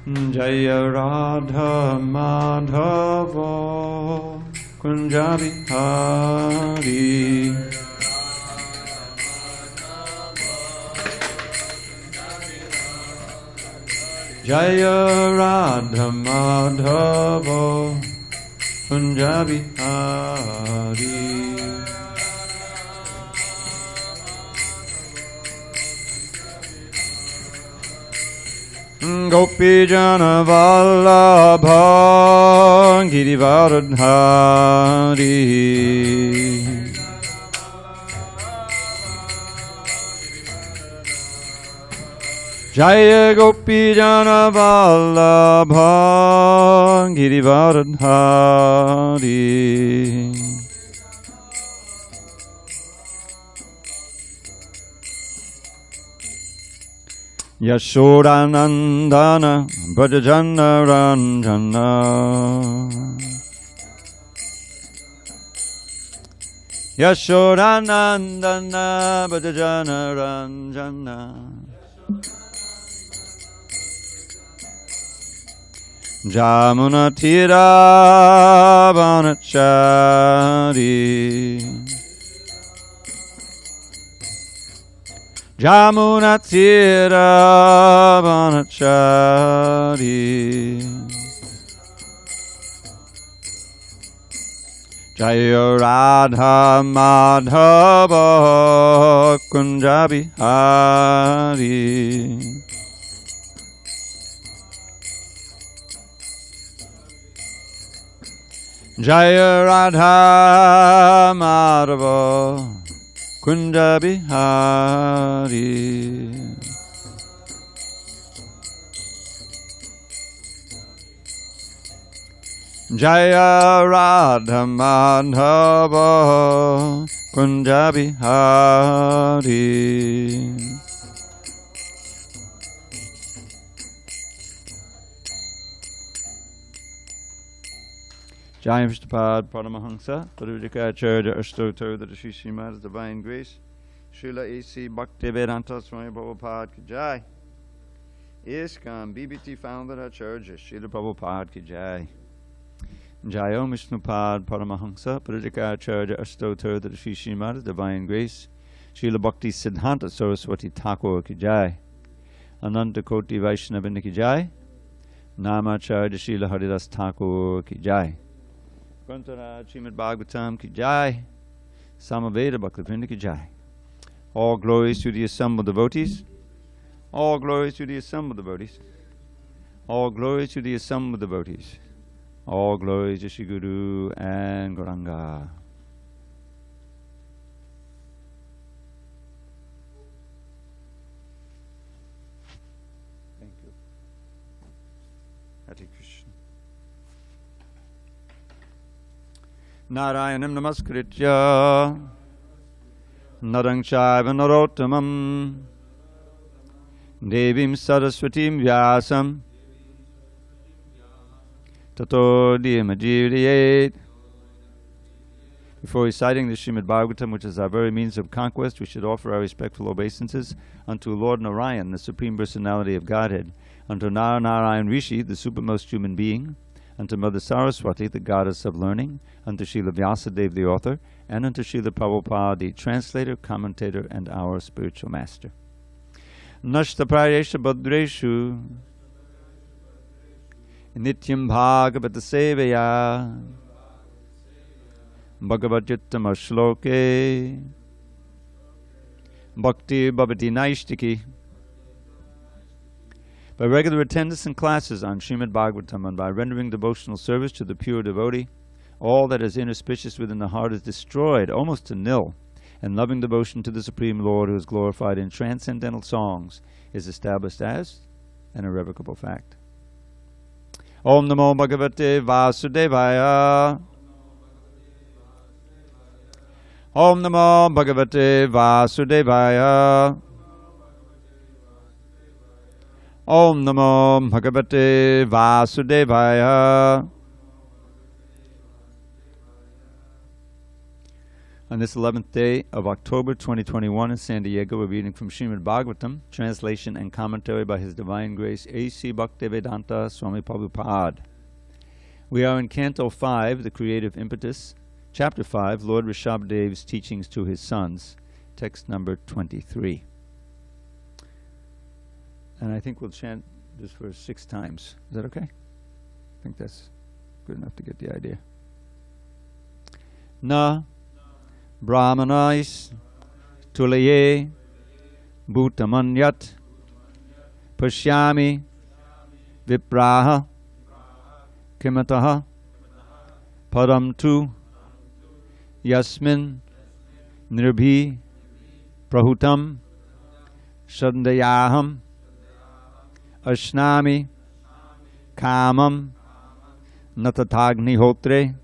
Jaya Radha Madhava Kunja Bihari. Jaya Radha Madhava Kunja Bihari. Gopi Jana Vallabha Girivardhari. Jaya Gopi Jana Vallabha Girivardhari. Yashodanandana Brajajana Ranjana. Yashodanandana Brajajana Ranjana. Jamuna Tira Vanachari. Jamuna Tira Vanachari. Jaya Radha Madhava Kunja Bihari. Jaya Radha Madhava Kunja Bihari. Jaya Radha Madhava Kunja Bihari. Jai Vishnupad Paramahansa Parudikacharya Ashtotar the Srimad Divine Grace Srila A.C. Bhakti Vedanta Swami Prabhupada Ki Jai. ISKCON BBT Founder Acharya Srila Prabhupada Ki Jai. Jai Om Vishnupad Paramahansa Parudikacharya Ashtotar the Srimad Divine Grace Srila Bhakti Siddhanta Saraswati Thakur Ki Jai. Ananta Koti Vaishnava Ki Jai. Namacharya Srila Haridas Thakur Ki Jai. Grantara Srimad Bhagavatam Ki Jai. Samaveda Bhaktivinoda Ki Jai. All glories to the assembled devotees. All glories to the assembled devotees. All glories to the assembled devotees. All glories to Shri Guru and Gauranga. Thank you. Hare Krishna. Narayanam namaskritya Narang Chaiva Narottamam Devim Saraswatim Vyasam Tato Diyamajiriyet. Before reciting the Srimad Bhagavatam, which is our very means of conquest, we should offer our respectful obeisances unto Lord Narayan, the Supreme Personality of Godhead, unto Narayan Rishi, the supermost human being, unto Mother Saraswati, the goddess of learning, unto Srila Vyasadeva, the author, and unto Srila Prabhupada, the translator, commentator, and our spiritual master. Nashta Prayesha Badreshu Nityam Bhagavata Sevaya Bhagavad-gita Shloke Bhakti Bhavati Naishtiki. By regular attendance in classes on Srimad Bhagavatam and by rendering devotional service to the pure devotee, all that is inauspicious within the heart is destroyed almost to nil, and loving devotion to the Supreme Lord, who is glorified in transcendental songs, is established as an irrevocable fact. Om Namo Bhagavate Vasudevaya. Om Namo Bhagavate Vasudevaya. Om Namo Bhagavate Vasudevaya. On this 11th day of October 2021 in San Diego, we're reading from Srimad Bhagavatam, translation and commentary by His Divine Grace HG Bhaktivedanta Swami Prabhupada. We are in Canto 5, The Creative Impetus, Chapter 5, Lord Rishabhadev's Teachings to His Sons, text number 23. And I think we'll chant this verse 6 times. Is that okay? I think that's good enough to get the idea. Na Brahmanais Tulaye Bhutamanyat Pashyami Vipraha Kimataha Param tu Yasmin Nirbhi Prahutam Shandayaham Ashnami Kamam Natatagnihotre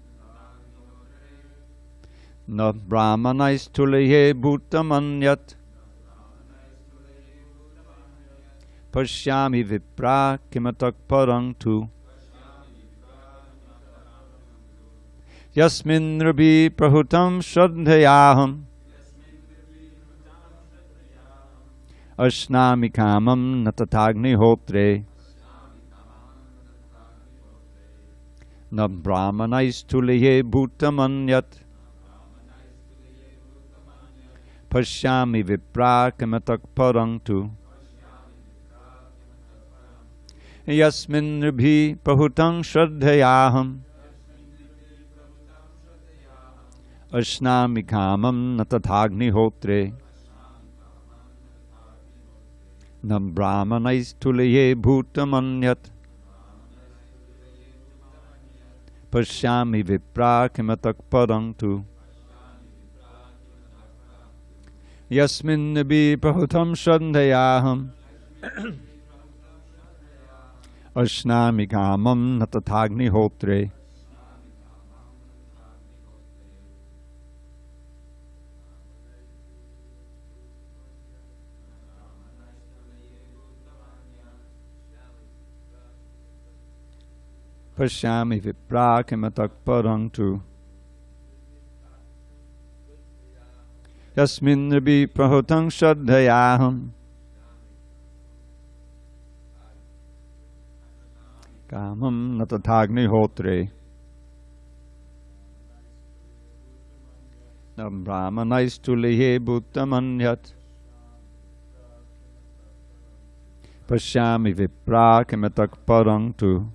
Na Brahmanais Tulaye Bhutamanyat Pashyami Vipra Kimatak Parang tu Yasmin Rabhi Prahutam Shraddhayaham Ashnami Kamam Natatagnihotre Na Brahmanais Tulaye Bhutamanyat Pashyami Vipra Kimatak Parang tu Yasmin Rabhi Prahutam Shraddhayaham Ashnami Kamam Natatagnihotre Na Brahmanais Tulaye Bhutamanyat Pashyami Vipra Kimatak Parang tu Yasmin Nabi Prahutam Shraddhayaham Ashnami Kamam Natatagnihotre. Pashyami Vipra Kimatak Parang tu Yasmin Rabhi Prahutam Shraddhayaham Kamam Natatagnihotre Na Brahmanais Tulaye Bhutamanyat Pashyami Vipra Kimatak Parang tu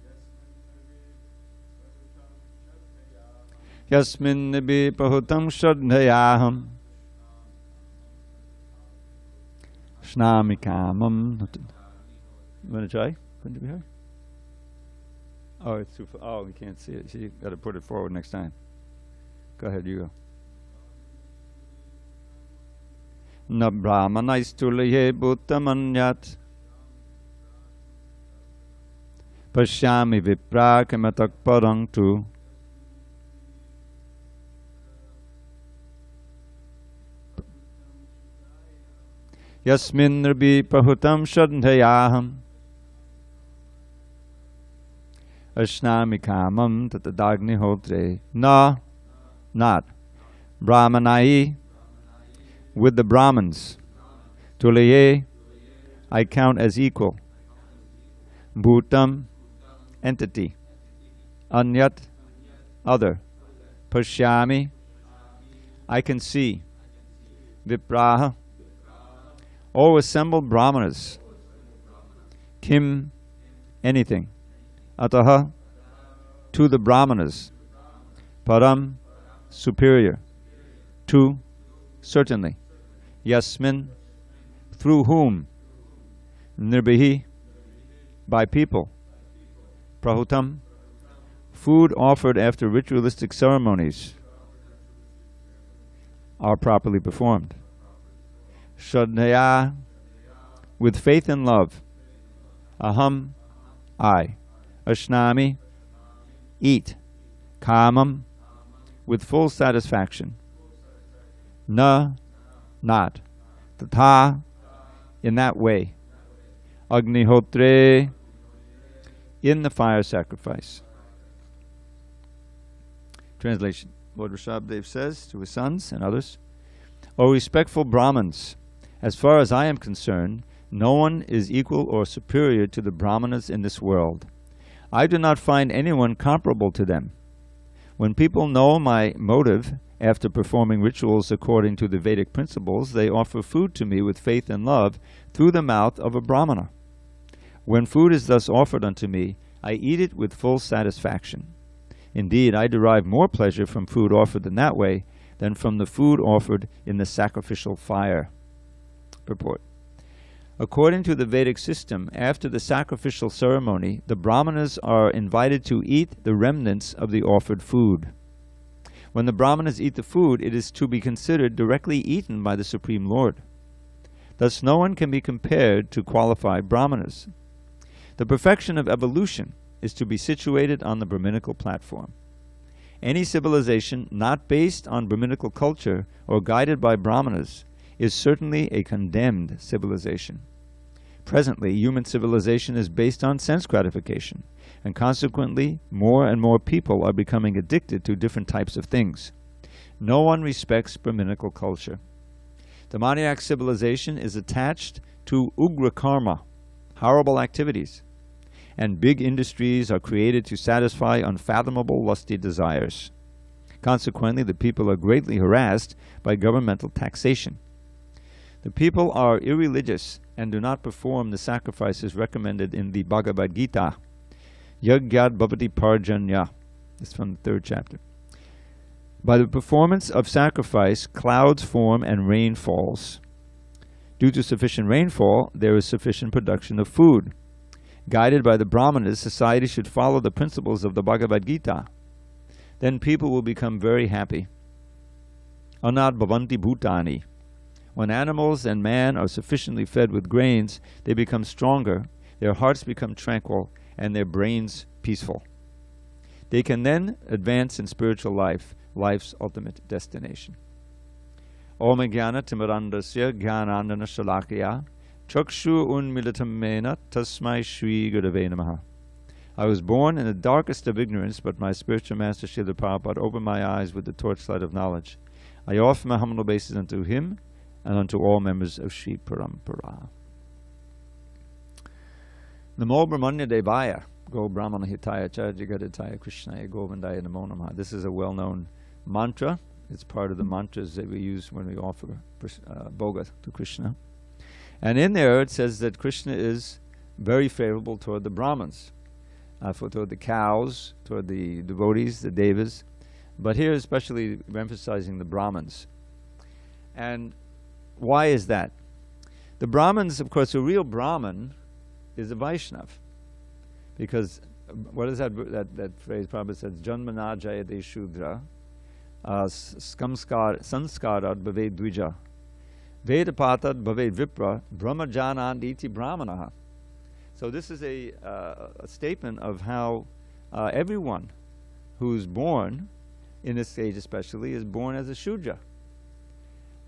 Yasmin Nabi Prahutam Shraddhayaham Ashnami Kamam. You want to try? Couldn't you be heard? Oh, it's too far. Oh, we can't see it. So you got to put it forward next time. Go ahead, you go. Na Brahmanais Tulaye Bhutamanyat Pashyami Vipra Kimatak Parang tu Yasmin Rabhi Prahutam Shraddhayaham Ashnami Kamam Tatadagnihotre. Na, not Brahmanai, with the Brahmins. Tulaye, I count as equal. Bhutam, entity. Anyat, other. Pashyami, I can see. Vipraha, all assembled Brahmanas. Kim, anything. Ataha, to the Brahmanas. Param, superior. Tu, certainly. Yasmin, through whom. Nirbihi, by people. Prahutam, food offered after ritualistic ceremonies are properly performed. Shraddhaya, with faith and love. Aham, I. Ashnami, eat. Kamam, with full satisfaction. Na, not. Tatha, in that way. Agnihotre, in the fire sacrifice. Translation. Lord Rishabhdev says to his sons and others, O respectful Brahmins, as far as I am concerned, no one is equal or superior to the Brahmanas in this world. I do not find anyone comparable to them. When people know my motive after performing rituals according to the Vedic principles, they offer food to me with faith and love through the mouth of a Brahmana. When food is thus offered unto me, I eat it with full satisfaction. Indeed, I derive more pleasure from food offered in that way than from the food offered in the sacrificial fire. Purport. According to the Vedic system, after the sacrificial ceremony, the Brahmanas are invited to eat the remnants of the offered food. When the Brahmanas eat the food, it is to be considered directly eaten by the Supreme Lord. Thus no one can be compared to qualified Brahmanas. The perfection of evolution is to be situated on the Brahminical platform. Any civilization not based on Brahminical culture or guided by Brahmanas is certainly a condemned civilization. Presently, human civilization is based on sense gratification, and consequently, more and more people are becoming addicted to different types of things. No one respects Brahminical culture. The maniac civilization is attached to ugra karma, horrible activities, and big industries are created to satisfy unfathomable lusty desires. Consequently, the people are greatly harassed by governmental taxation. The people are irreligious and do not perform the sacrifices recommended in the Bhagavad-gita. Yagyad bhavati parjanya. This is from the 3rd chapter. By the performance of sacrifice, clouds form and rain falls. Due to sufficient rainfall, there is sufficient production of food. Guided by the Brahmanas, society should follow the principles of the Bhagavad-gita. Then people will become very happy. Anad bhavanti bhutani. When animals and man are sufficiently fed with grains, they become stronger, their hearts become tranquil, and their brains peaceful. They can then advance in spiritual life, life's ultimate destination. Om jnana timirandasya jnanandana shalakya chakshu unmilitam mena tasmai shri gurave namaha. I was born in the darkest of ignorance, but my spiritual master Srila Prabhupada opened my eyes with the torchlight of knowledge. I offer my humble obeisance unto him and unto all members of Sri Parampara. Namo Brahmanya Devaya, Go Brahmana Hitaya Cha Jagaditaya Krishnaya Govindaya Namo Namaha. This is a well-known mantra. It's part of the mantras that we use when we offer bhoga to Krishna. And in there it says that Krishna is very favorable toward the Brahmins, toward the cows, toward the devotees, the devas. But here especially emphasizing the Brahmins. And why is that? The Brahmins, of course, a real Brahmin is a Vaishnav. Because what is that phrase Prabhupada says? Janmana jayate shudra sanskarat bhaved dvija vedapatad bhaved vipra brahmajanand iti brahmanaha. So this is a statement of how everyone who's born, in this age especially, is born as a Shudra.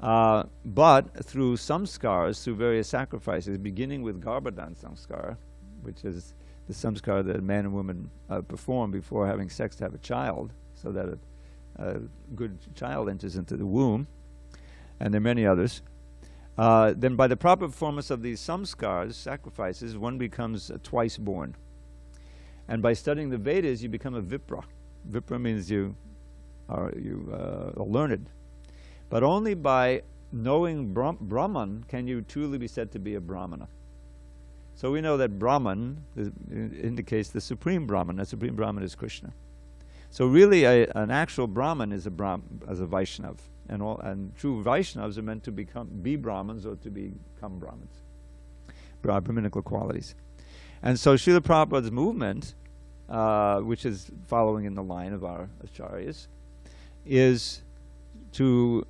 But through samskars, through various sacrifices, beginning with Garbhadan samskara, which is the samskara that man and woman perform before having sex to have a child, so that a good child enters into the womb, and there are many others. Then by the proper performance of these samskars, sacrifices, one becomes twice born. And by studying the Vedas, you become a Vipra. Vipra means you are learned. But only by knowing Brahman can you truly be said to be a Brahmana. So we know that Brahman indicates the Supreme Brahman. The Supreme Brahman is Krishna. So really an actual Brahman is a Vaishnav. And true Vaishnavas are meant to be Brahmins or to become Brahmins. Brahminical qualities. And so Srila Prabhupada's movement, which is following in the line of our acharyas, is to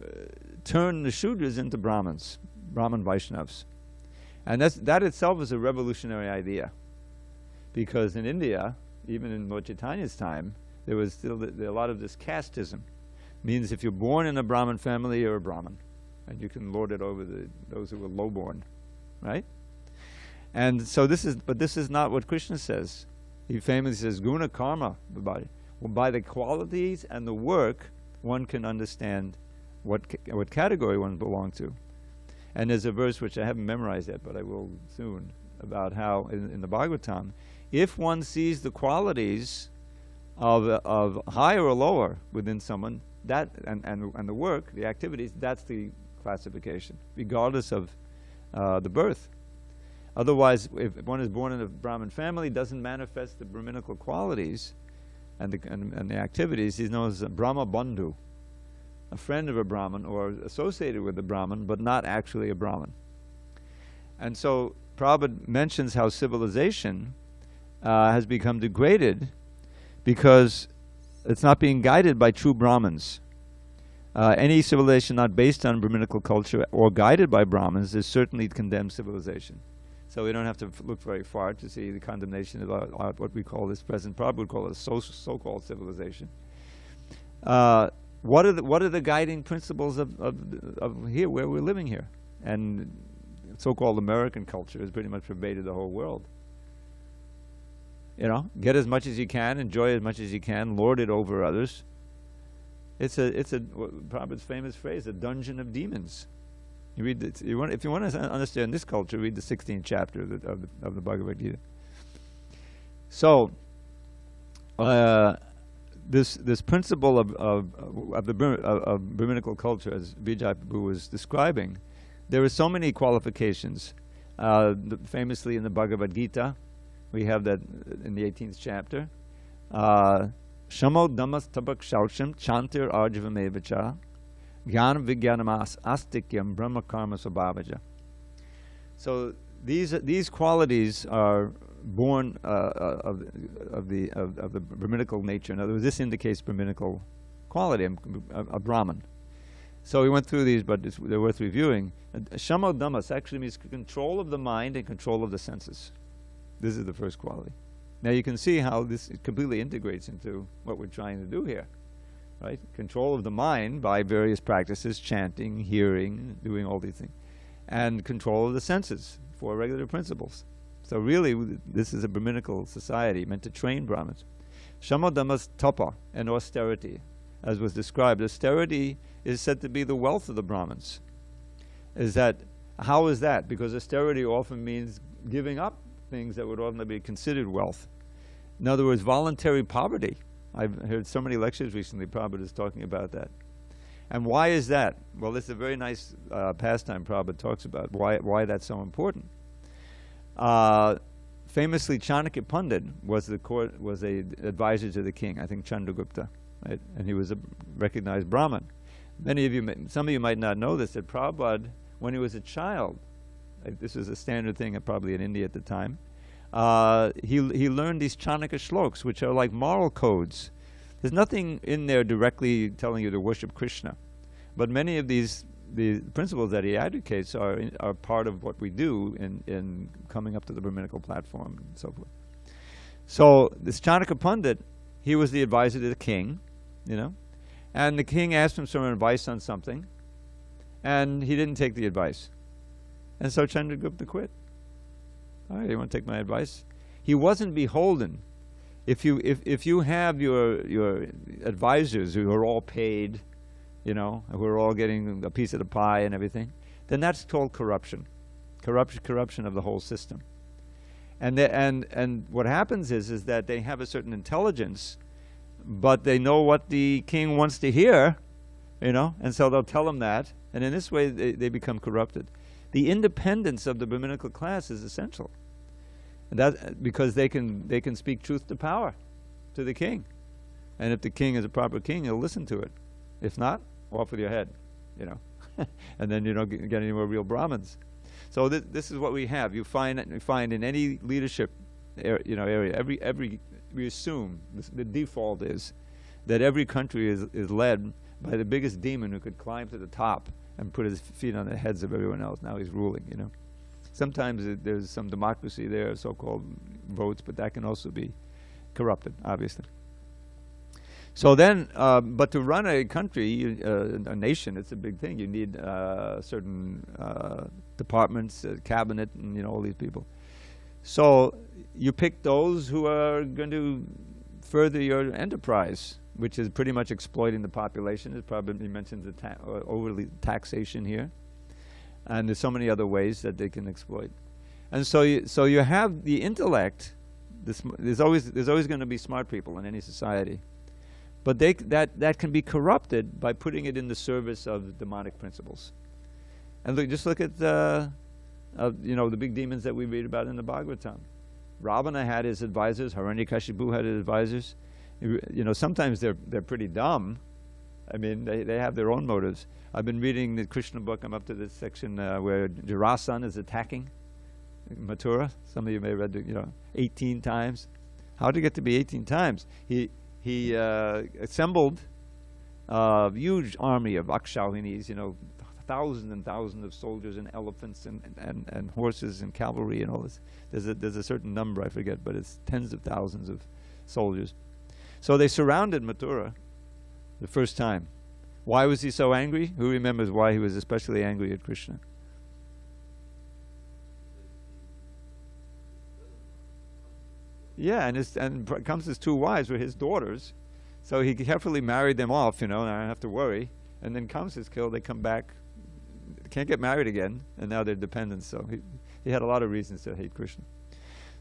turn the Shudras into Brahmins, Brahman Vaishnavas. And that itself is a revolutionary idea. Because in India, even in Lord Chaitanya's time, there was still a lot of this casteism. Means if you're born in a Brahmin family, you're a Brahmin. And you can lord it over those who were low-born. Right? And so this is not what Krishna says. He famously says, guna karma, by the qualities and the work one can understand what category one belongs to. And there's a verse which I haven't memorized yet, but I will soon, about how in the Bhagavatam, if one sees the qualities of higher or lower within someone, that and the work, the activities, that's the classification, regardless of the birth. Otherwise, if one is born in a Brahmin family, doesn't manifest the Brahminical qualities and the activities, he's known as a Brahma Bandhu, a friend of a Brahmin or associated with a Brahmin, but not actually a Brahmin. And so Prabhupada mentions how civilization has become degraded because it's not being guided by true Brahmins. Any civilization not based on Brahminical culture or guided by Brahmins is certainly condemned civilization. So we don't have to look very far to see the condemnation of what we call this present, Prabhupada would call it a so-called civilization. What are the guiding principles of here, where we're living here? And so-called American culture has pretty much pervaded the whole world. You know, get as much as you can, enjoy as much as you can, lord it over others. It's Prabhupada's famous phrase, a dungeon of demons. You read if you want to understand this culture, read the 16th chapter of the Bhagavad-gita. So, this principle of Brahminical culture, as Vijay Prabhu was describing, there are so many qualifications. Famously in the Bhagavad-gita, we have that in the 18th chapter. Shamo damas tabak shausham chantir arjavamevacha jnanam vijnanamas astikyam brahma karma sabhavaja. So these qualities are born of the Brahminical nature. In other words, this indicates Brahminical quality, a Brahman. So we went through these, but they're worth reviewing. Shamo damas actually means control of the mind and control of the senses. This is the first quality. Now you can see how this completely integrates into what we're trying to do here, right? Control of the mind by various practices, chanting, hearing, doing all these things. And control of the senses, 4 regular principles. So really, this is a Brahminical society meant to train Brahmins. Shamadhammas tapa, and austerity. As was described, austerity is said to be the wealth of the Brahmins. How is that? Because austerity often means giving up things that would ordinarily be considered wealth. In other words, voluntary poverty. I've heard so many lectures recently, Prabhupada is talking about that. And why is that? Well, this is a very nice pastime Prabhupada talks about, why that's so important. Famously, Chanakya Pandit was a advisor to the king, I think Chandragupta, right? And he was a recognized Brahmin. Some of you might not know this, that Prabhupada, when he was a child, this was a standard thing probably in India at the time, he learned these Chanakya shlokas, which are like moral codes. There's nothing in there directly telling you to worship Krishna, but many of the principles that he advocates are part of what we do in coming up to the Brahminical platform and so forth. So this Chanakya Pandit, he was the advisor to the king, and the king asked him some advice on something, and he didn't take the advice. And so Chandragupta quit. All right, you want to take my advice? He wasn't beholden. If you have your advisors who are all paid, who are all getting a piece of the pie and everything, then that's called corruption. Corruption of the whole system. And what happens is that they have a certain intelligence, but they know what the king wants to hear, and so they'll tell him that, and in this way they become corrupted. The independence of the Brahminical class is essential, and that because they can speak truth to power, to the king, and if the king is a proper king, he'll listen to it. If not, off with your head, and then you don't get any more real Brahmins. So this is what we have. You find in any leadership, area. We assume the default is that every country is led by the biggest demon who could climb to the top and put his feet on the heads of everyone else. Now he's ruling, Sometimes there's some democracy there, so-called votes, but that can also be corrupted, obviously. So then, but to run a country, a nation, it's a big thing. You need certain departments, cabinet, and all these people. So you pick those who are going to further your enterprise, which is pretty much exploiting the population. It probably mentions the overly taxation here. And there's so many other ways that they can exploit. And so you have the intellect. There's always going to be smart people in any society. But that can be corrupted by putting it in the service of demonic principles. And just look at the big demons that we read about in the Bhagavatam. Ravana had his advisors. Hiranyakashipu had his advisors. Sometimes they're pretty dumb. I mean, they have their own motives. I've been reading the Krishna book. I'm up to this section where Jarasandha is attacking Mathura. Some of you may have read 18 times. How did it get to be 18 times? He assembled a huge army of Akshauhinis, thousands and thousands of soldiers and elephants and horses and cavalry and all this. There's a certain number, I forget, but it's tens of thousands of soldiers. So they surrounded Mathura the first time. Why was he so angry? Who remembers why he was especially angry at Krishna? Yeah, and Kamsa's two wives were his daughters, so he carefully married them off, and I don't have to worry. And then Kamsa's killed, they come back, can't get married again, and now they're dependents. So he had a lot of reasons to hate Krishna.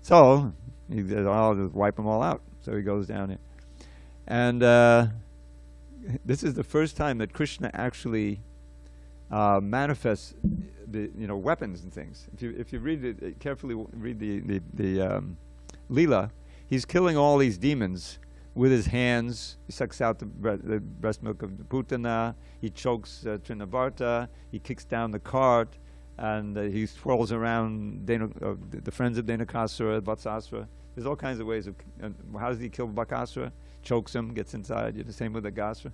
So he said, I'll just wipe them all out. So he goes down here. And this is the first time that Krishna actually manifests the weapons and things. If you read it carefully, read the Leela, he's killing all these demons with his hands. He sucks out the breast milk of the Putana. He chokes Trinavarta. He kicks down the cart, and he swirls around the friends of Dhenukasura, Vatsasura. There's all kinds of ways of. How does he kill Bakasura? Chokes him, gets inside. The same with Agasura.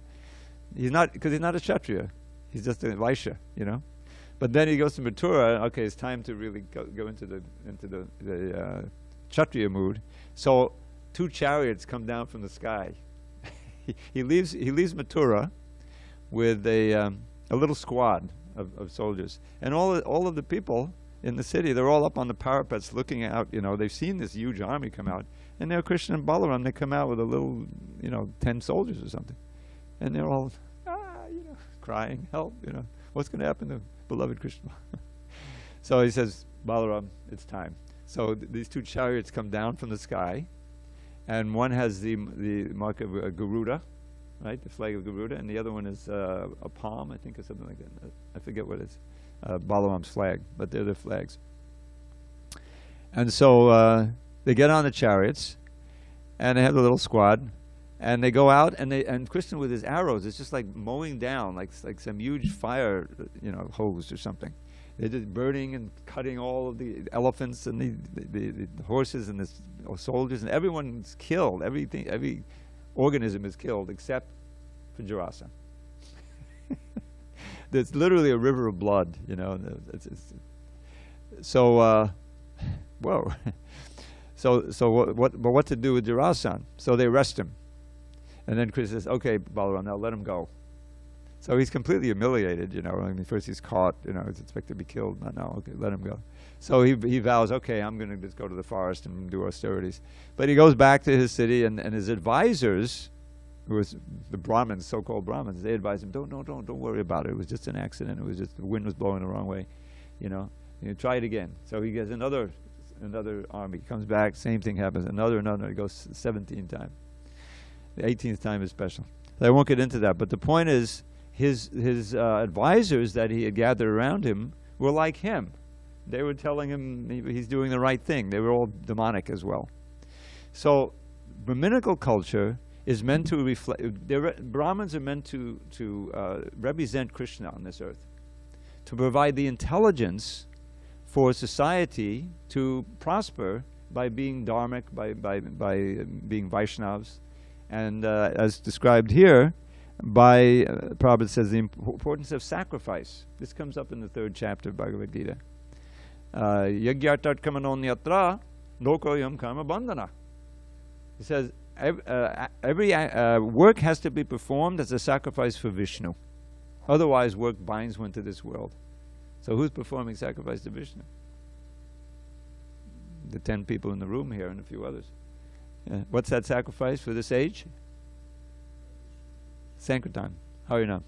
Because he's not a Kshatriya. He's just a Vaishya, But then he goes to Mathura. Okay, it's time to really go into the Kshatriya mood. So 2 chariots come down from the sky. he leaves Mathura with a little squad of soldiers, and all of the people in the city, they're all up on the parapets looking out. They've seen this huge army come out, and they're Krishna and Balaram. They come out with a little 10 soldiers or something, and they're all crying, help, what's going to happen to beloved Krishna? So he says, Balaram, it's time. So these 2 chariots come down from the sky, and one has the mark of Garuda, right, the flag of Garuda, and the other one is a palm, I think, or something like that. I forget what it's. Balaram's flag, but they're their flags. And so they get on the chariots, and they have the little squad, and they go out, and Krishna with his arrows, it's just like mowing down, like some huge fire, hose or something. They're just burning and cutting all of the elephants and the horses and the soldiers, and everyone's killed. Every organism is killed except for Jarasandha. There's literally a river of blood, So, whoa. So what to do with Jarasandha? So they arrest him, and then Krishna says, "Okay, Balaram, now let him go." So he's completely humiliated, first he's caught, he's expected to be killed. No, okay, let him go. So he vows, okay, I'm going to just go to the forest and do austerities. But he goes back to his city, and his advisors, who was the Brahmins, so-called Brahmins, they advise him, don't worry about it. It was just an accident. It was just the wind was blowing the wrong way, try it again. So he gets another army, comes back, same thing happens, another, he goes 17th time. The 18th time is special. So I won't get into that, but the point is, his advisors that he had gathered around him were like him. They were telling him he's doing the right thing. They were all demonic as well. So Brahminical culture is meant to reflect. Brahmins are meant to represent Krishna on this earth, to provide the intelligence for society to prosper by being dharmic, by being Vaishnavas, and as described here, by Prabhupada says the importance of sacrifice. This comes up in the 3rd chapter of Bhagavad-gita. Yagyartat kamanonyatra lokoyam karma bandhana. He says every work has to be performed as a sacrifice for Vishnu. Otherwise, work binds one to this world. So who's performing sacrifice to Vishnu? The 10 people in the room here and a few others. What's that sacrifice for this age? Sankirtan. How you know?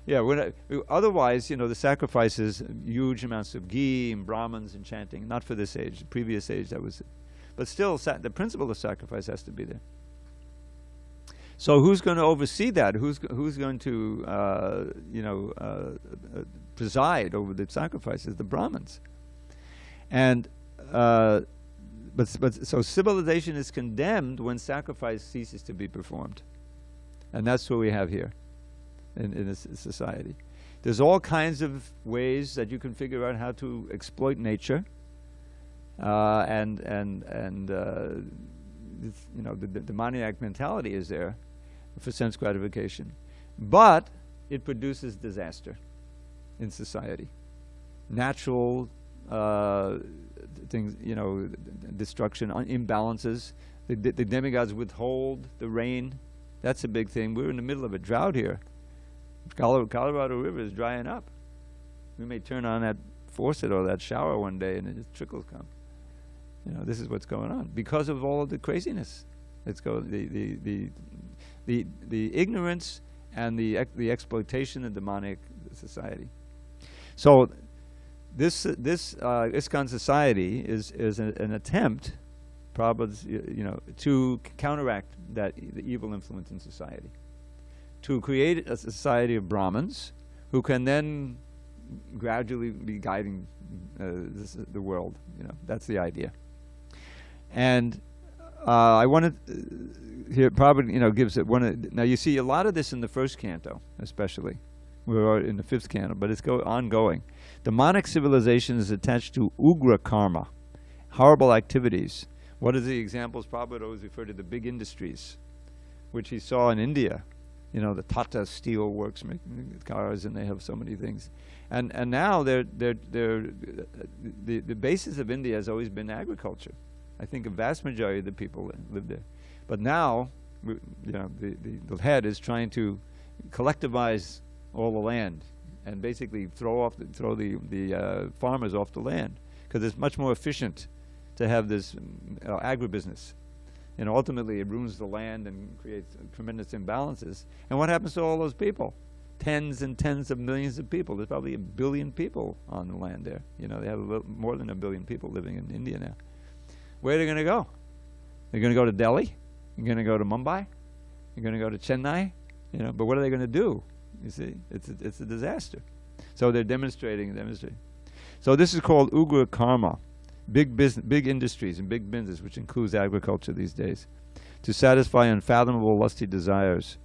Yeah, otherwise, the sacrifice is huge amounts of ghee and Brahmins and chanting. Not for this age. The previous age, that was it. But still, the principle of sacrifice has to be there. So who's going to oversee that? Who's going to, preside over the sacrifices? The Brahmins. And, so civilization is condemned when sacrifice ceases to be performed. And that's what we have here in this society. There's all kinds of ways that you can figure out how to exploit nature, the demoniac mentality is there for sense gratification, but it produces disaster in society. Natural things, destruction, imbalances. The demigods withhold the rain. That's a big thing. We're in the middle of a drought here. Colorado River is drying up. We may turn on that faucet or that shower one day and it just trickles come. This is what's going on because of all of the craziness. The ignorance and the exploitation of demonic society. So this ISKCON society is an attempt, to counteract the evil influence in society, to create a society of Brahmins who can then gradually be guiding the world. That's the idea. And I wanted here Prabhupada gives it one. Now you see a lot of this in the first canto, especially. We're in the fifth canto, but it's ongoing. Demonic civilization is attached to ugra karma, horrible activities. What are the examples? Prabhupada always referred to the big industries, which he saw in India. The Tata Steel Works making cars, and they have so many things. And now the basis of India has always been agriculture. I think a vast majority of the people live there. But now, the head is trying to collectivize all the land and basically throw the farmers off the land, because it's much more efficient to have this agribusiness. And ultimately it ruins the land and creates tremendous imbalances. And what happens to all those people? Tens and tens of millions of people. There's probably 1 billion people on the land there. They have more than 1 billion people living in India now. Where are they going to go? They're going to go to Delhi? They're going to go to Mumbai? They're going to go to Chennai? But what are they going to do? You see, it's a disaster. So they're demonstrating. So this is called ugra karma. Big business, big industries and big business, which includes agriculture these days, to satisfy unfathomable lusty desires.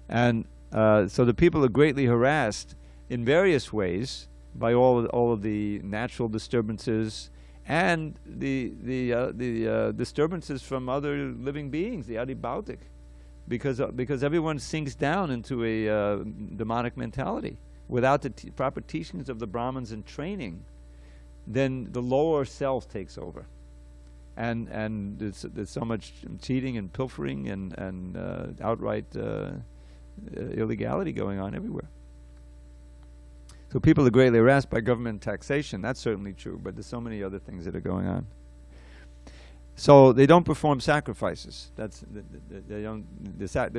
And so the people are greatly harassed in various ways by all of the natural disturbances and the disturbances from other living beings, the adibautic, because everyone sinks down into a demonic mentality without the proper teachings of the Brahmins and training. Then the lower self takes over, and there's so much cheating and pilfering and outright illegality going on everywhere. So people are greatly harassed by government taxation. That's certainly true, but there's so many other things that are going on. So they don't perform sacrifices. Their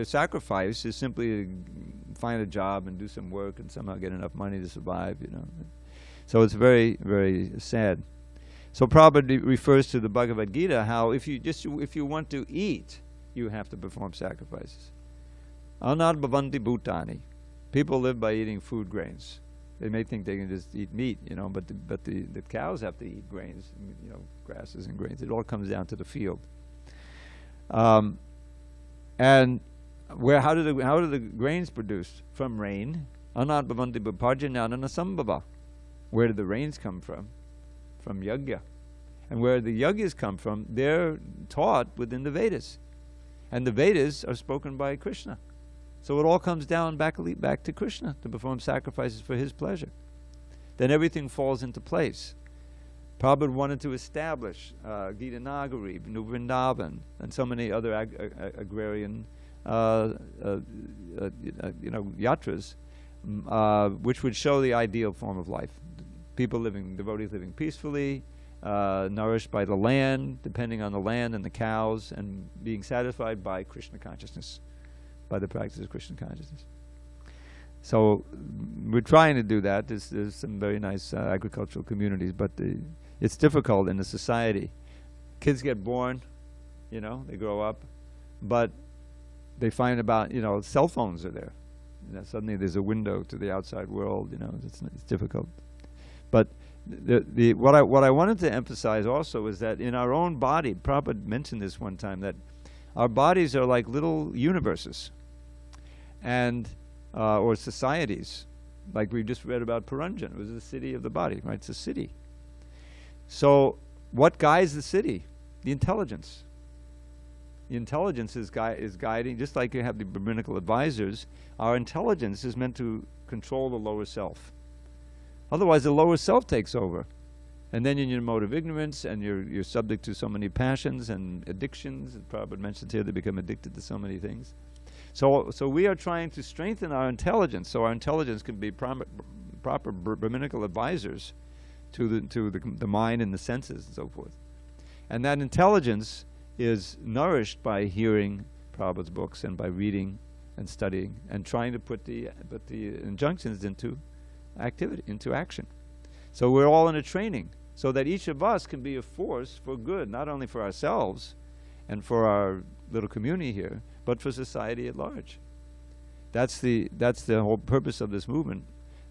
sacrifice is simply to find a job and do some work and somehow get enough money to survive. So it's very, very sad. So Prabhupada refers to the Bhagavad-gita how if you want to eat, you have to perform sacrifices. Anad bhavanti bhutani. People live by eating food grains. They may think they can just eat meat, but the cows have to eat grains, grasses and grains. It all comes down to the field. And how do the grains produce? From rain. Anad bhavanti bhaparjanana sambhava. Where do the rains come from? From yajna. And where the yajnas come from, they're taught within the Vedas. And the Vedas are spoken by Krishna. So it all comes down back to Krishna to perform sacrifices for his pleasure. Then everything falls into place. Prabhupada wanted to establish Gita Nagari, New Vrindavan, and so many other agrarian yatras, which would show the ideal form of life. Devotees living peacefully nourished by the land, depending on the land and the cows, and being satisfied by Krishna consciousness, by the practice of Krishna consciousness. So we're trying to do that. There's some very nice agricultural communities, but it's difficult in the society. Kids get born, they grow up, but they find about, cell phones are there. Suddenly there's a window to the outside world, it's difficult. But what I wanted to emphasize also is that in our own body, Prabhupada mentioned this one time, that our bodies are like little universes, and or societies, like we just read about Puranjan. It was the city of the body, right? It's a city. So what guides the city? The intelligence. The intelligence is guiding, just like you have the Brahminical advisors, our intelligence is meant to control the lower self. Otherwise the lower self takes over. And then in your mode of ignorance, and you're subject to so many passions and addictions, as Prabhupada mentioned here, they become addicted to so many things. So we are trying to strengthen our intelligence, so our intelligence can be proper Brahminical advisors to the mind and the senses and so forth. And that intelligence is nourished by hearing Prabhupada's books and by reading and studying and trying to put the injunctions into activity, into action. So we're all in a training, so that each of us can be a force for good, not only for ourselves and for our little community here, but for society at large. That's the whole purpose of this movement,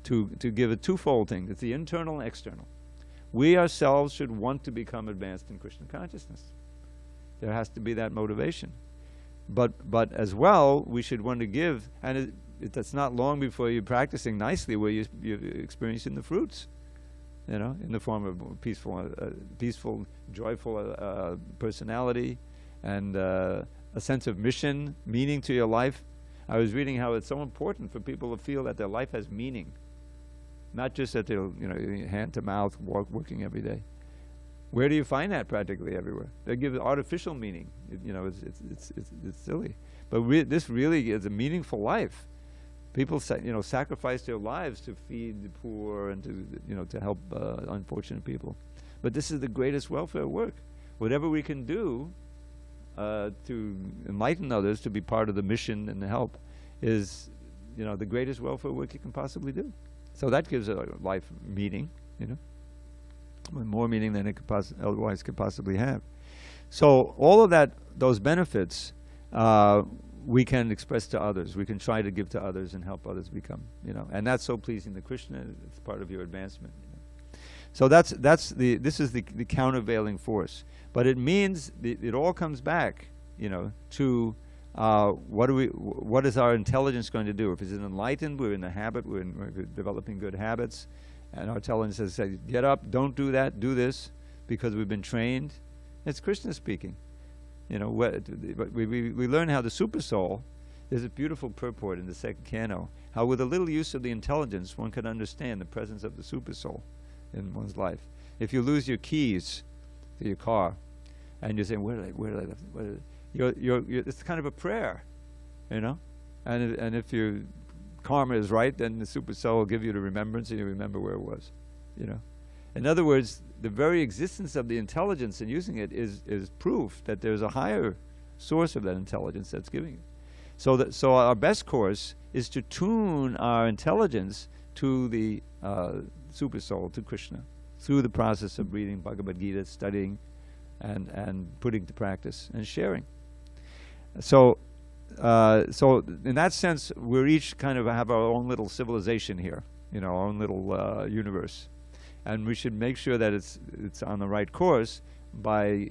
to give a twofold thing. It's the internal and external. We ourselves should want to become advanced in Krishna consciousness. There has to be that motivation. But as well, we should want to give, and it's not long before you're practicing nicely where you're experiencing the fruits, in the form of peaceful, joyful personality, and a sense of mission, meaning to your life. I was reading how it's so important for people to feel that their life has meaning, not just that they're hand to mouth working every day. Where do you find that? Practically everywhere. They give it artificial meaning. It's silly, but this really is a meaningful life. People sacrifice their lives to feed the poor and to help unfortunate people. But this is the greatest welfare work. Whatever we can do to enlighten others, to be part of the mission and the help, is the greatest welfare work you can possibly do. So that gives a life meaning, more meaning than it otherwise could possibly have. So all of those benefits, we can express to others. We can try to give to others and help others become, and that's so pleasing to Krishna. It's part of your advancement. So this is the countervailing force. But it means it all comes back, to what is our intelligence going to do? If it's enlightened, we're in the habit, we're developing good habits, and our intelligence says, get up, don't do that, do this, because we've been trained. It's Krishna speaking. We learn how the super soul, there's a beautiful purport in the second canto, how with a little use of the intelligence one can understand the presence of the super soul in one's life. If you lose your keys to your car, and you're saying, where did I left? It's kind of a prayer, and if your karma is right, then the super soul will give you the remembrance, and you remember where it was, In other words, the very existence of the intelligence and using it is proof that there's a higher source of that intelligence that's giving it. So our best course is to tune our intelligence to the super soul, to Krishna, through the process of reading Bhagavad-gita, studying, and putting to practice and sharing. So in that sense, we're each kind of have our own little civilization here, our own little universe. And we should make sure that it's on the right course by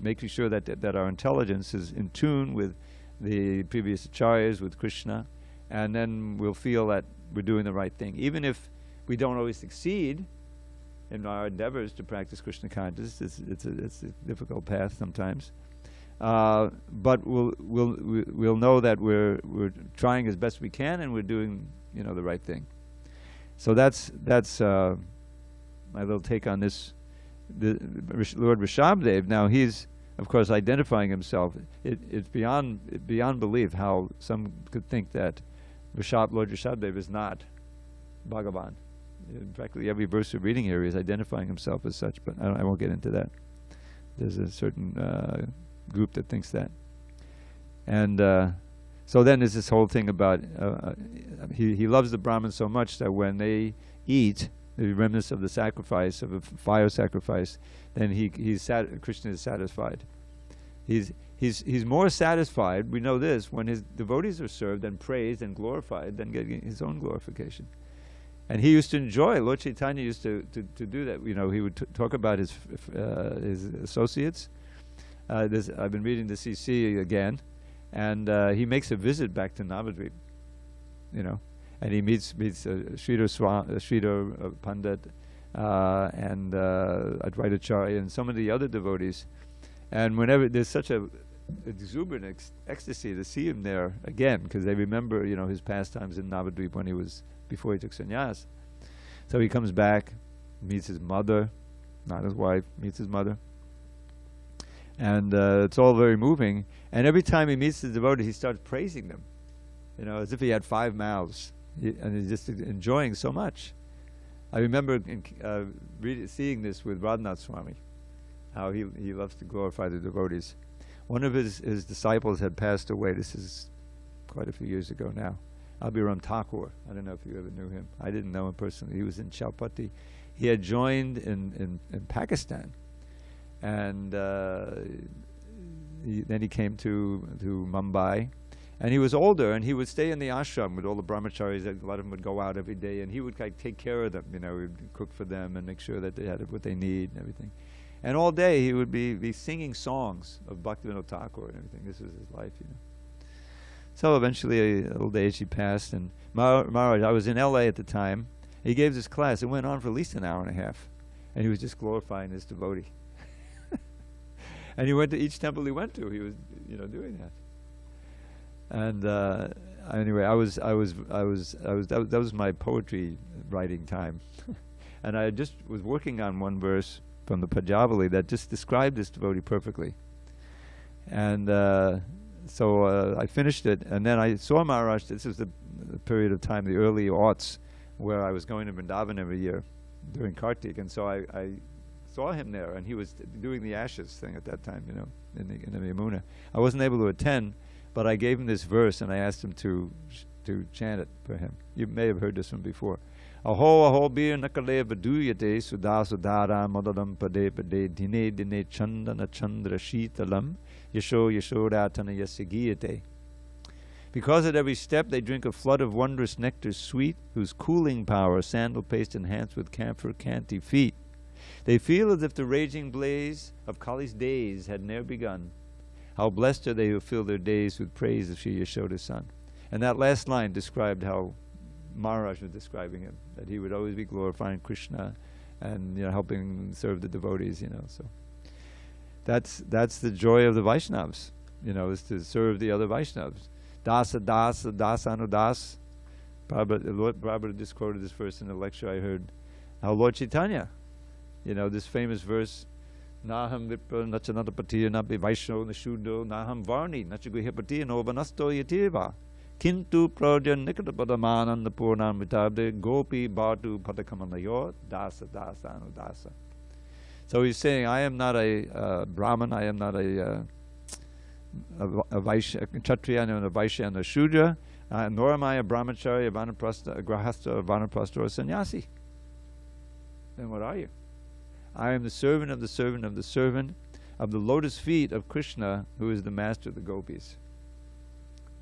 making sure that our intelligence is in tune with the previous acharyas, with Krishna, and then we'll feel that we're doing the right thing. Even if we don't always succeed in our endeavors to practice Krishna consciousness, it's a difficult path sometimes. But we'll know that we're trying as best we can, and we're doing the right thing. So that's my little take on this. Lord Rishabhdev, now he's of course identifying himself. It's beyond belief how some could think that Lord Rishabhdev is not Bhagavan. practically every verse we're reading here is identifying himself as such, but I won't get into that. There's a certain group that thinks that. And so then there's this whole thing about he loves the Brahmins so much that when they eat the remnants of the sacrifice, of a fire sacrifice, then Krishna is satisfied. He's more satisfied, we know this, when his devotees are served and praised and glorified than getting his own glorification. And he used to enjoy, Lord Chaitanya used to do that. You know, he would talk about his associates. I've been reading the CC again, and he makes a visit back to Navadvip, you know, and he meets Sridhar Pandit and Advaitacharya and some of the other devotees. And whenever there's such a exuberant ecstasy to see him there again, because they remember, you know, his pastimes in Navadvip before he took sannyas. So he comes back, meets his mother, not his wife, meets his mother. And it's all very moving. And every time he meets the devotee, he starts praising them, you know, as if he had 5 mouths. And he's just enjoying so much. I remember seeing this with Radhanath Swami, how he loves to glorify the devotees. One of his disciples had passed away. This is quite a few years ago now. Abhiram Thakur. I don't know if you ever knew him. I didn't know him personally. He was in Chowpatty. He had joined in Pakistan. And then he came to Mumbai. And he was older, and he would stay in the ashram with all the brahmacharis. A lot of them would go out every day, and he would take care of them. You know, he would cook for them and make sure that they had what they need and everything. And all day he would be singing songs of Bhaktivinoda Thakur and everything. This was his life, you know. So eventually, old age, he passed. And Maharaj, I was in L.A. at the time. He gave this class. It went on for at least an hour and a half. And he was just glorifying this devotee. And he went to each temple he went to. He was, you know, doing that. And anyway, that was my poetry writing time. And I just was working on one verse from the Pajavali that just described this devotee perfectly. And so I finished it, and then I saw Maharaj. This was the period of time, the early aughts, where I was going to Vrindavan every year during Kartik, and so I saw him there, and he was doing the ashes thing at that time, you know, in the Yamuna. I wasn't able to attend, but I gave him this verse, and I asked him to chant it for him. You may have heard this one before. Aho bir nakale vaduyate sudha sudhara madadam pade pade dine dine chandana chandra shitalam yasho yashodatana yasigiyate. Because at every step they drink a flood of wondrous nectar sweet, whose cooling power sandal paste enhanced with camphor canty feet. They feel as if the raging blaze of Kali's days had ne'er begun. How blessed are they who fill their days with praise of Sri Yashoda's son. And that last line described how Maharaj was describing him, that he would always be glorifying Krishna and, you know, helping serve the devotees, you know. So that's the joy of the Vaishnavas, you know, is to serve the other Vaishnavas. Dasa dasa dasanu das. Lord Prabhupada just quoted this verse in a lecture I heard. How Lord Chaitanya, you know, this famous verse, Naham vipra nachanatapatiya nabi vaishno nashudo naham varni nachagihapatiya no vanasto yatirva. Kintu pradya nikatapadamanan purnam vitabde gopi bhatu padakamanayo dasa dasa anu dasa. So he's saying, I am not a Brahman, I am not a Vaishya, a Kshatriya, and a Vaishya and a Shudra, nor am I a Brahmachari, a Vanaprastha, a Grahastha, a Vanaprastha, or a Sannyasi. Then what are you? I am the servant of the servant of the servant of the lotus feet of Krishna, who is the master of the gopis.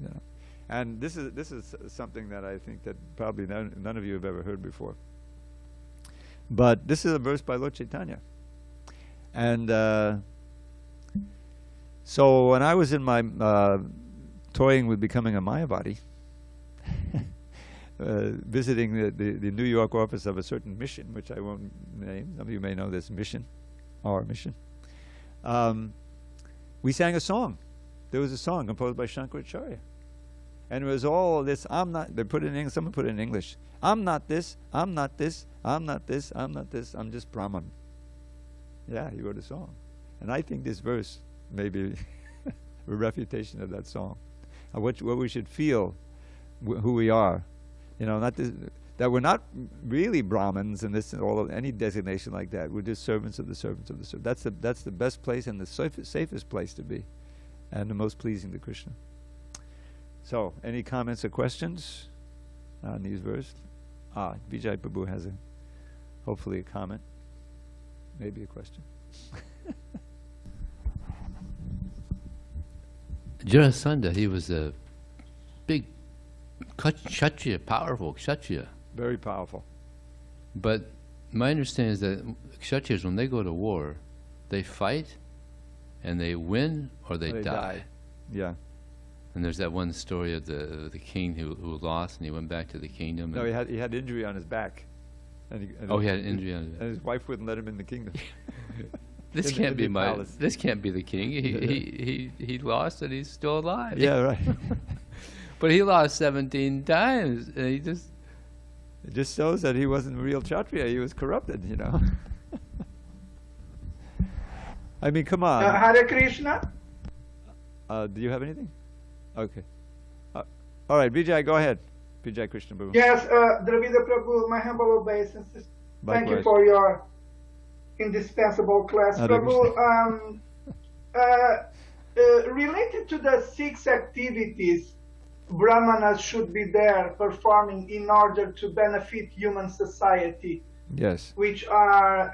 You know? And this is something that I think that probably none of you have ever heard before. But this is a verse by Lord Chaitanya. And so when I was in my toying with becoming a Mayavadi, visiting the New York office of a certain mission, which I won't name, some of you may know this mission, our mission, we sang a song. There was a song composed by Shankaracharya. And it was all this, I'm not, they put it in English, someone put it in English. I'm not this, I'm not this, I'm not this, I'm not this, I'm just Brahman. Yeah, he wrote a song. And I think this verse may be a refutation of that song. What we should feel, who we are. You know, not this, that we're not really Brahmins and this and all of any designation like that. We're just servants of the servants of the servants. That's the best place and the safest place to be, and the most pleasing to Krishna. So, any comments or questions on these verses? Vijay Prabhu has hopefully a comment, maybe a question. Jarasandha, he was a big Kshatriya, powerful Kshatriya. Very powerful. But my understanding is that Kshatriyas, when they go to war, they fight and they win or they die. Yeah. And there's that one story of the king who lost and he went back to the kingdom. No, he had injury on his back. And he had an injury on his back. And his wife wouldn't let him in the kingdom. This can't be this can't be the king. He lost and he's still alive. Yeah, right. But he lost 17 times. And he just... It just shows that he wasn't a real Kshatriya. He was corrupted, you know. I mean, come on. Hare Krishna. Do you have anything? Okay. All right, Vijay, go ahead. Vijay Krishna Prabhu. Yes, Dravida Prabhu, my humble obeisances. Thank you Likewise. for your indispensable class, Hare Prabhu. Related to the 6 activities Brahmanas should be there performing in order to benefit human society, Yes. which are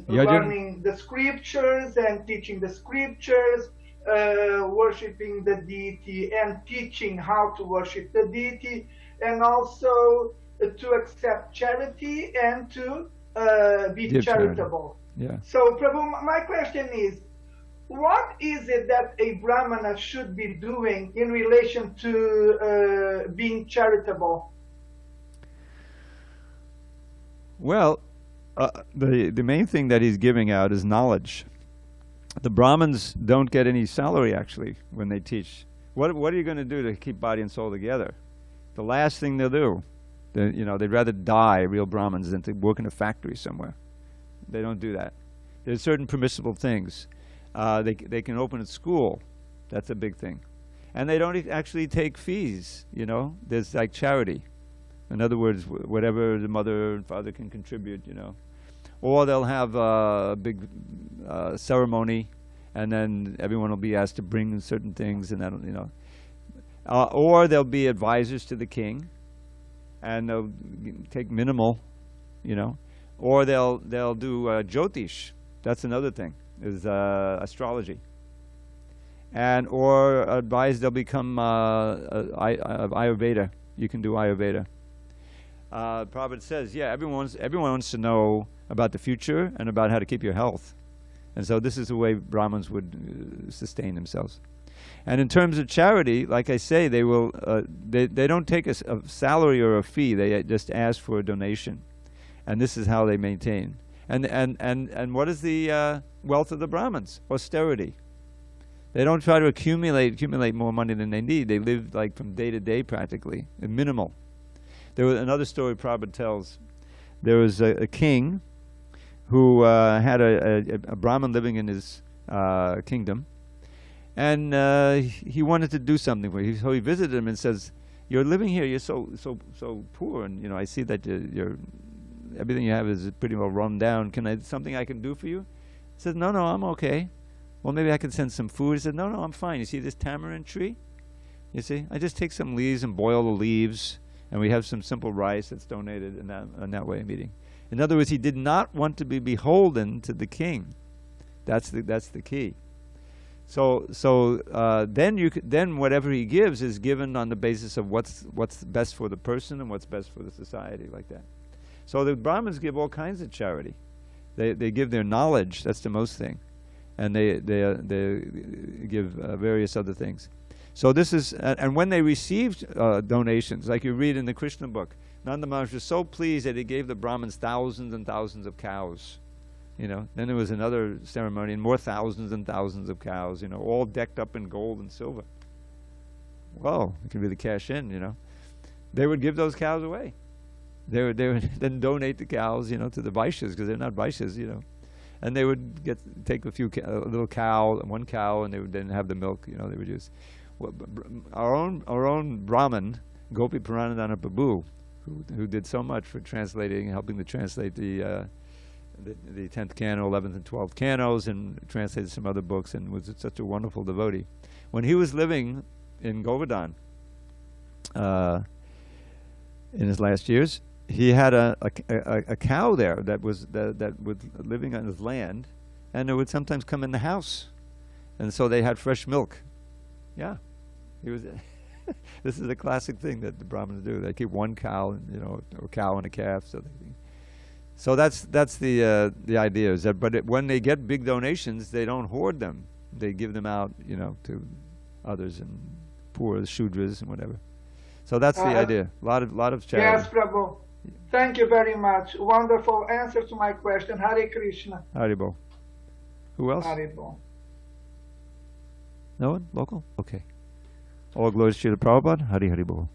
learning the scriptures and teaching the scriptures, worshipping the deity and teaching how to worship the deity, and also to accept charity and to be Give charitable. Yeah. So, Prabhu, my question is, what is it that a Brahmana should be doing in relation to being charitable? Well, the main thing that he's giving out is knowledge. The Brahmins don't get any salary, actually, when they teach. What are you going to do to keep body and soul together? The last thing they'll do, they'd rather die, real Brahmins, than to work in a factory somewhere. They don't do that. There's certain permissible things. They can open a school. That's a big thing. And they don't actually take fees, There's like charity. In other words, whatever the mother and father can contribute, Or they'll have a big ceremony, and then everyone will be asked to bring certain things, and that, or they'll be advisors to the king, and they'll take minimal, Or they'll do jyotish. That's another thing, is astrology. Or advise they'll become Ayurveda. You can do Ayurveda. Prabhupada says, everyone wants to know about the future and about how to keep your health. And so this is the way Brahmins would sustain themselves. And in terms of charity, like I say, they will they don't take a salary or a fee. They just ask for a donation. And this is how they maintain. And what is the wealth of the Brahmins? Austerity. They don't try to accumulate more money than they need. They live like from day to day practically, minimal. There was another story Prabhupada tells. There was a king who had a Brahmin living in his kingdom, and he wanted to do something for him. So he visited him and says, "You're living here. You're so poor, and I see that you're everything you have is pretty well run down. Something I can do for you?" He says, "No, I'm okay." "Well, maybe I can send some food." He said, "No, I'm fine. You see this tamarind tree? You see, I just take some leaves and boil the leaves, and we have some simple rice that's donated in that way of eating." In other words, he did not want to be beholden to the king. That's the key. So then whatever he gives is given on the basis of what's best for the person and what's best for the society, like that. So the Brahmins give all kinds of charity. They give their knowledge. That's the most thing. And they give various other things. So this is, and when they received donations, like you read in the Krishna book, Nanda Maharaj was so pleased that he gave the Brahmins thousands and thousands of cows. Then there was another ceremony, and more thousands and thousands of cows, all decked up in gold and silver. Whoa, you can really cash in, They would give those cows away. They would then donate the cows, to the Vaishyas, because they're not Vaishyas, And they would take a little cow, one cow, and they would then have the milk, they would use. Well, our own Brahmin, Gopi Paranadhana Prabhu, who did so much for translating, helping to translate the 10th canto, 11th and 12th cantos, and translated some other books, and was such a wonderful devotee. When he was living in Govardhan, in his last years, he had a cow there that was living on his land, and it would sometimes come in the house, and so they had fresh milk. Yeah, he was. This is a classic thing that the Brahmins do. They keep one cow, a cow and a calf. So that's the idea. Is that, but when they get big donations, they don't hoard them. They give them out, to others and poor, Shudras and whatever. So that's the idea. A lot of charity. Yes, Prabhu. Thank you very much. Wonderful answer to my question. Hare Krishna. Haribol. Who else? Haribol. No one? Local? Okay. All glories to Srila Prabhupada. Hari Bol.